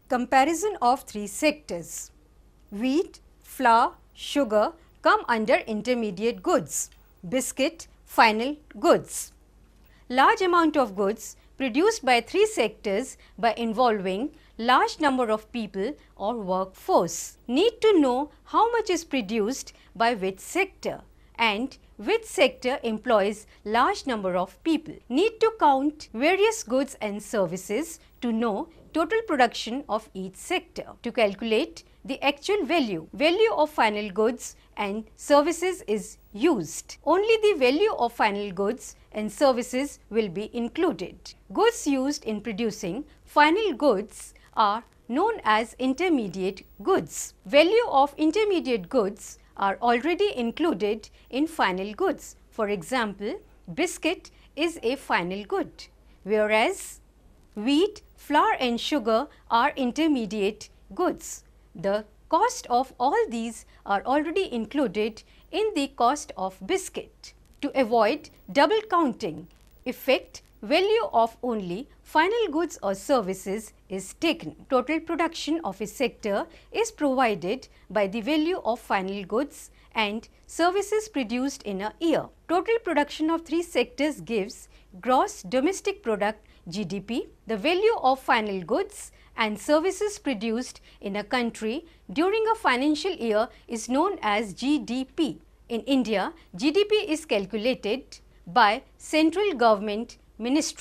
Comparison of three sectors. Wheat, flour, sugar come under intermediate goods. Biscuit, final goods. Large amount of goods produced by three sectors by involving large number of people or workforce. Need to know how much is produced by which sector and which sector employs large number of people. Need to count various goods and services to know total production of each sector. To calculate the actual value of final goods and services is used. Only the value of final goods and services will be included. Goods used in producing final goods are known as intermediate goods. Value of intermediate goods are already included in final goods. For example, biscuit is a final good, whereas wheat, flour and sugar are intermediate goods. The cost of all these are already included in the cost of biscuit. To avoid double counting effect, value of only final goods or services is taken. Total production of a sector is provided by the value of final goods and services produced in a year. Total production of three sectors gives gross domestic product GDP. The value of final goods and services produced in a country during a financial year is known as GDP. In India, GDP is calculated by central government ministry.